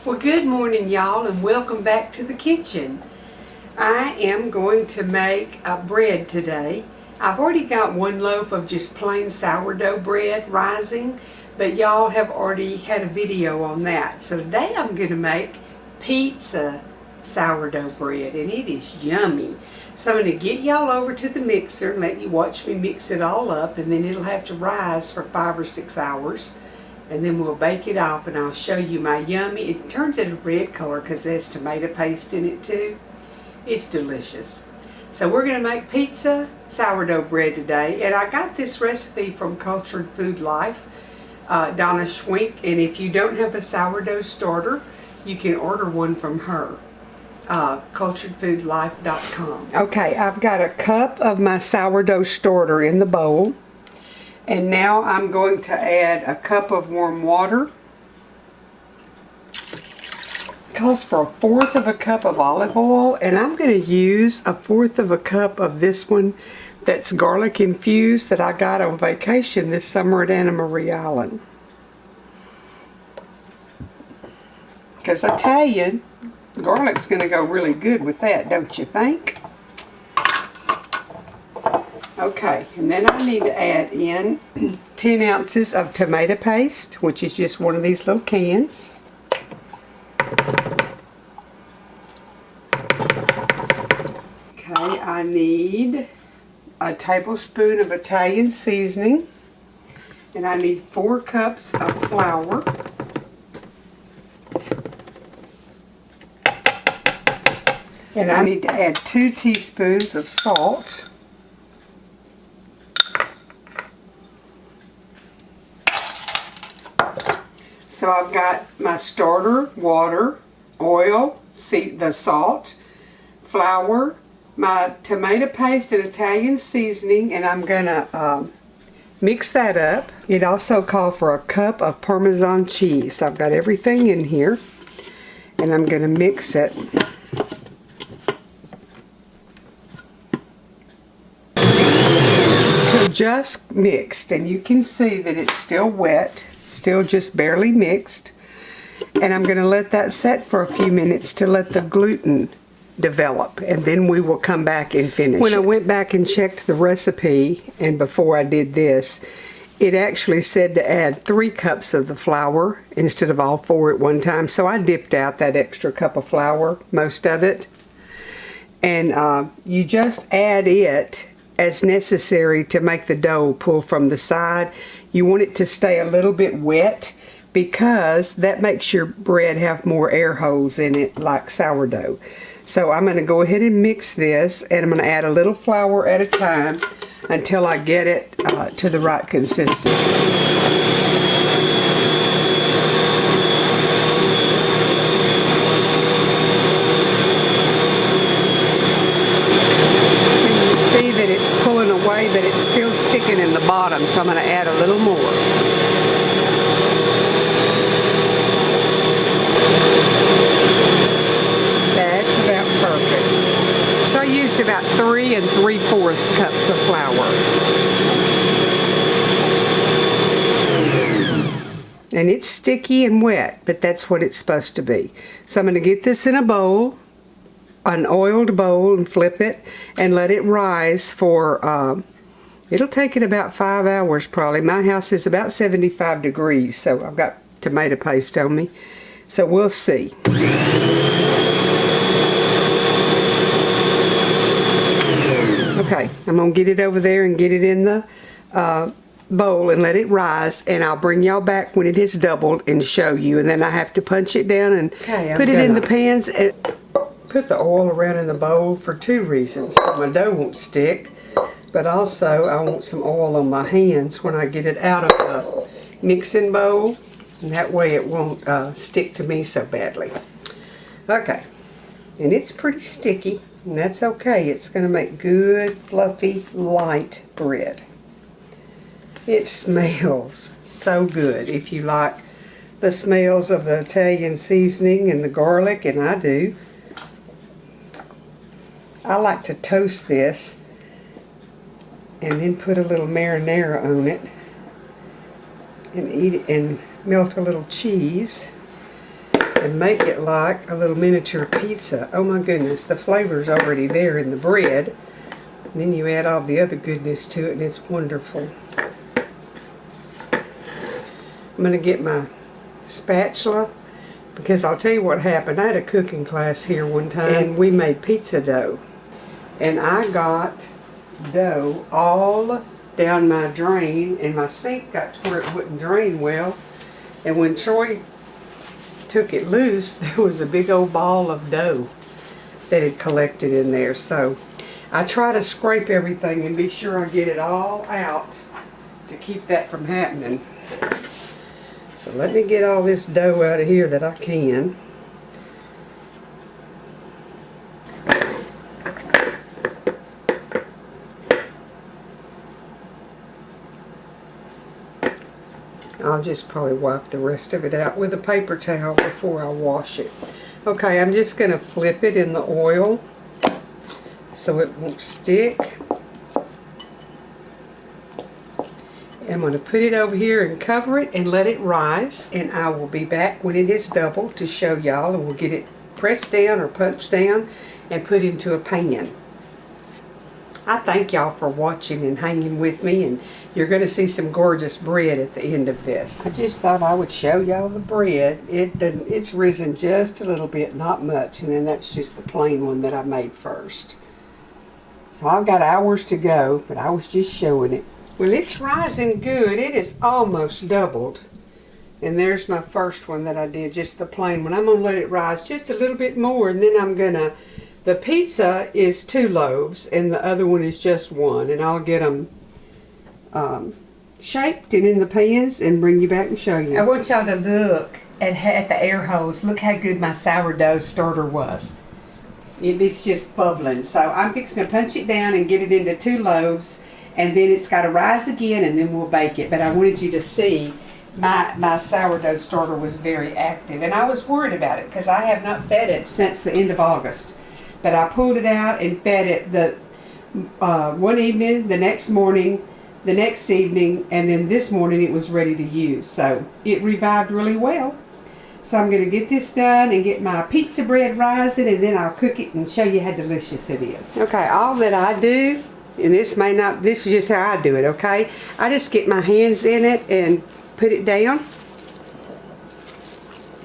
Well, good morning, y'all, and welcome back to the kitchen. I am going to make bread today. I've already got one loaf of just plain sourdough bread rising, but y'all have already had a video on that. So today I'm going to make pizza sourdough bread, and it is yummy. So I'm going to get y'all over to the mixer and let you watch me mix it all up, and then it'll have to rise for 5 or 6 hours. And then we'll bake it off, and I'll show you my yummy. It turns it a red color because there's tomato paste in it too. It's delicious. So we're going to make pizza sourdough bread today, and I got this recipe from Cultured Food Life, Donna Schwink, and if you don't have a sourdough starter, you can order one from her. culturedfoodlife.com. Okay, I've got a cup of my sourdough starter in the bowl. And now I'm going to add a cup of warm water. Calls for 1/4 of a cup of olive oil, and I'm going to use 1/4 of a cup of this one that's garlic infused that I got on vacation this summer at Anna Marie Island. Because Italian, garlic's going to go really good with that, don't you think? Okay, and then I need to add in 10 ounces of tomato paste, which is just one of these little cans. Okay, I need a tablespoon of Italian seasoning, and I need 4 cups of flour. And I need to add 2 teaspoons of salt. So I've got my starter, water, oil, the salt, flour, my tomato paste and Italian seasoning, and I'm going to mix that up. It also called for a cup of Parmesan cheese. So I've got everything in here, and I'm going to mix it. To just mixed, and you can see that it's still wet. Still just barely mixed, and I'm going to let that set for a few minutes to let the gluten develop, and then we will come back and finish it. When I went back and checked the recipe, and before I did this, it actually said to add 3 cups of the flour instead of all 4 at one time, so I dipped out that extra cup of flour, most of it, and you just add it as necessary to make the dough pull from the side. You want it to stay a little bit wet because that makes your bread have more air holes in it like sourdough. So I'm going to go ahead and mix this, and I'm going to add a little flour at a time until I get it to the right consistency. It's pulling away, but it's still sticking in the bottom, so I'm going to add a little more. That's about perfect. So I used about 3 3/4 cups of flour. And it's sticky and wet, but that's what it's supposed to be. So I'm going to get this in a bowl, an oiled bowl, and flip it and let it rise for it'll take it about 5 hours probably. My house is about 75 degrees, so I've got tomato paste on me, so we'll see. Okay, I'm gonna get it over there and get it in the bowl and let it rise, and I'll bring y'all back when it has doubled and show you, and then I have to punch it down and put it in the pans. And put the oil around in the bowl for 2 reasons. So my dough won't stick, but also I want some oil on my hands when I get it out of the mixing bowl, and that way it won't stick to me so badly. Okay, and it's pretty sticky, and that's okay. It's going to make good, fluffy, light bread. It smells so good if you like the smells of the Italian seasoning and the garlic, and I do. I like to toast this and then put a little marinara on it and eat it and melt a little cheese. and make it like a little miniature pizza. Oh my goodness, the flavor's already there in the bread. And then you add all the other goodness to it and it's wonderful. I'm going to get my spatula because I'll tell you what happened. I had a cooking class here one time and we made pizza dough. And I got dough all down my drain and my sink got to where it wouldn't drain well. And when Troy took it loose, there was a big old ball of dough that had collected in there. So I try to scrape everything and be sure I get it all out to keep that from happening. So let me get all this dough out of here that I can. I'll just probably wipe the rest of it out with a paper towel before I wash it. Okay, I'm just going to flip it in the oil so it won't stick. I'm going to put it over here and cover it and let it rise, and I will be back when it is doubled to show y'all, and we'll get it pressed down or punched down and put into a pan. I thank y'all for watching and hanging with me, and you're going to see some gorgeous bread at the end of this. I just thought I would show y'all the bread. It's risen just a little bit, not much, and then that's just the plain one that I made first. So I've got hours to go, but I was just showing it. Well, it's rising good. It is almost doubled. And there's my first one that I did, just the plain one. I'm going to let it rise just a little bit more, and then I'm going to... The pizza is 2 loaves, and the other one is just 1. And I'll get them shaped and in the pans and bring you back and show you. I want y'all to look at the air holes. Look how good my sourdough starter was. It's just bubbling. So I'm fixing to punch it down and get it into 2 loaves. And then it's got to rise again, and then we'll bake it. But I wanted you to see my sourdough starter was very active. And I was worried about it because I have not fed it since the end of August. But I pulled it out and fed it one evening, the next morning, the next evening, and then this morning it was ready to use. So it revived really well. So I'm going to get this done and get my pizza bread rising, and then I'll cook it and show you how delicious it is. Okay, all that I do... And this is just how I do it, okay? I just get my hands in it and put it down.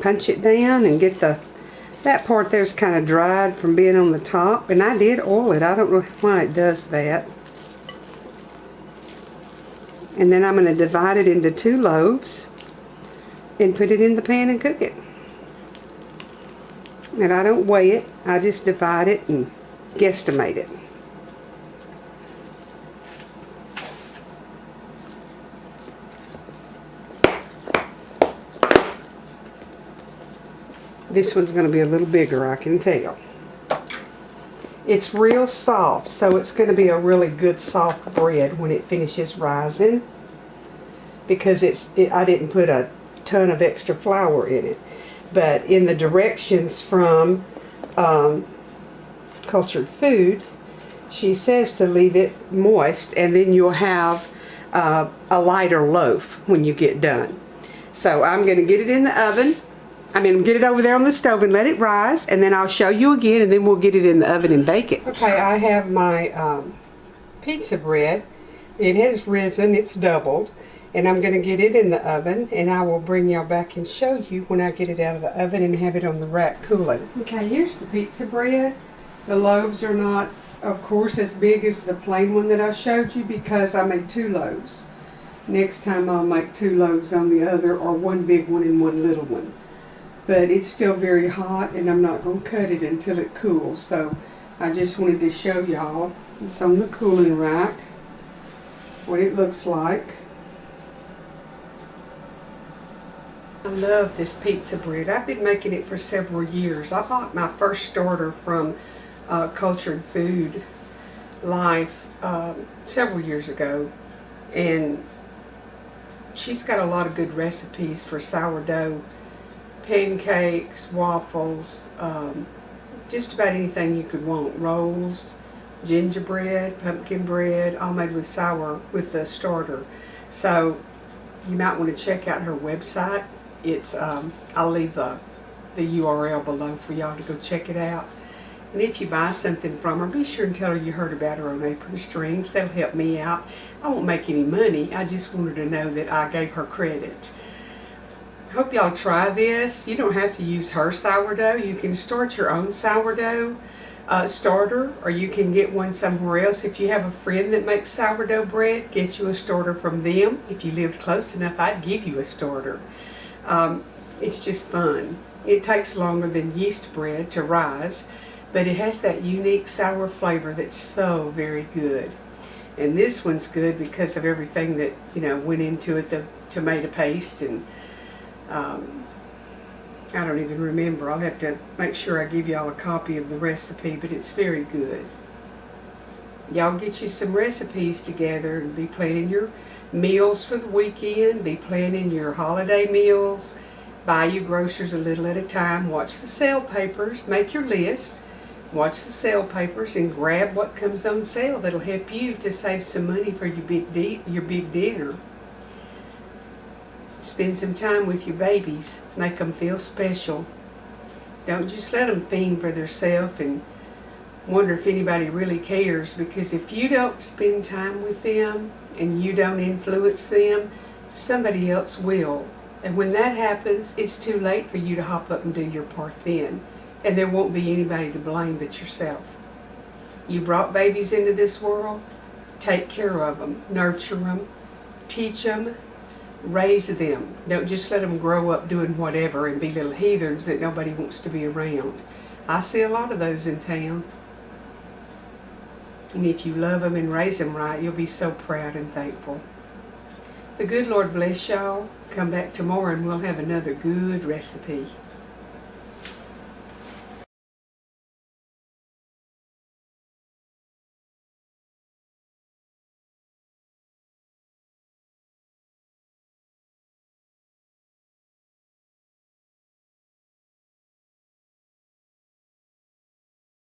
Punch it down and get that part there's kind of dried from being on the top. And I did oil it. I don't know why it does that. And then I'm going to divide it into 2 loaves and put it in the pan and cook it. And I don't weigh it. I just divide it and guesstimate it. This one's going to be a little bigger, I can tell. It's real soft, so it's going to be a really good soft bread when it finishes rising. Because I didn't put a ton of extra flour in it. But in the directions from Cultured Food, she says to leave it moist, and then you'll have a lighter loaf when you get done. So I'm going to get it in the oven. Get it over there on the stove and let it rise, and then I'll show you again, and then we'll get it in the oven and bake it. Okay, I have my pizza bread. It has risen, it's doubled, and I'm going to get it in the oven, and I will bring y'all back and show you when I get it out of the oven and have it on the rack cooling. Okay, here's the pizza bread. The loaves are not, of course, as big as the plain one that I showed you because I made 2 loaves. Next time I'll make 2 loaves on the other, or 1 big one and 1 little one. But it's still very hot, and I'm not going to cut it until it cools. So I just wanted to show y'all. It's on the cooling rack, what it looks like. I love this pizza bread. I've been making it for several years. I bought my first starter from Cultured Food Life several years ago. And she's got a lot of good recipes for sourdough pancakes, waffles, just about anything you could want. Rolls, gingerbread, pumpkin bread, all made with the starter. So you might want to check out her website. It's I'll leave the the URL below for y'all to go check it out. And if you buy something from her, be sure and tell her you heard about her on Apron Strings. That'll help me out. I won't make any money. I just wanted to know that I gave her credit. Hope y'all try this. You don't have to use her sourdough. You can start your own sourdough starter, or you can get one somewhere else. If you have a friend that makes sourdough bread, get you a starter from them. If you lived close enough, I'd give you a starter. It's just fun. It takes longer than yeast bread to rise, but it has that unique sour flavor that's so very good. And this one's good because of everything that, went into it, the tomato paste, and I don't even remember. I'll have to make sure I give y'all a copy of the recipe, but it's very good. Y'all get you some recipes together and be planning your meals for the weekend, be planning your holiday meals, buy your groceries a little at a time, watch the sale papers, make your list, watch the sale papers, and grab what comes on sale that'll help you to save some money for your big dinner. Spend some time with your babies. Make them feel special. Don't just let them fiend for themselves and wonder if anybody really cares, because if you don't spend time with them and you don't influence them, somebody else will. And when that happens, it's too late for you to hop up and do your part then. And there won't be anybody to blame but yourself. You brought babies into this world. Take care of them. Nurture them. Teach them. Raise them. Don't just let them grow up doing whatever and be little heathens that nobody wants to be around. I see a lot of those in town. And if you love them and raise them right, you'll be so proud and thankful. The good Lord bless y'all. Come back tomorrow and we'll have another good recipe.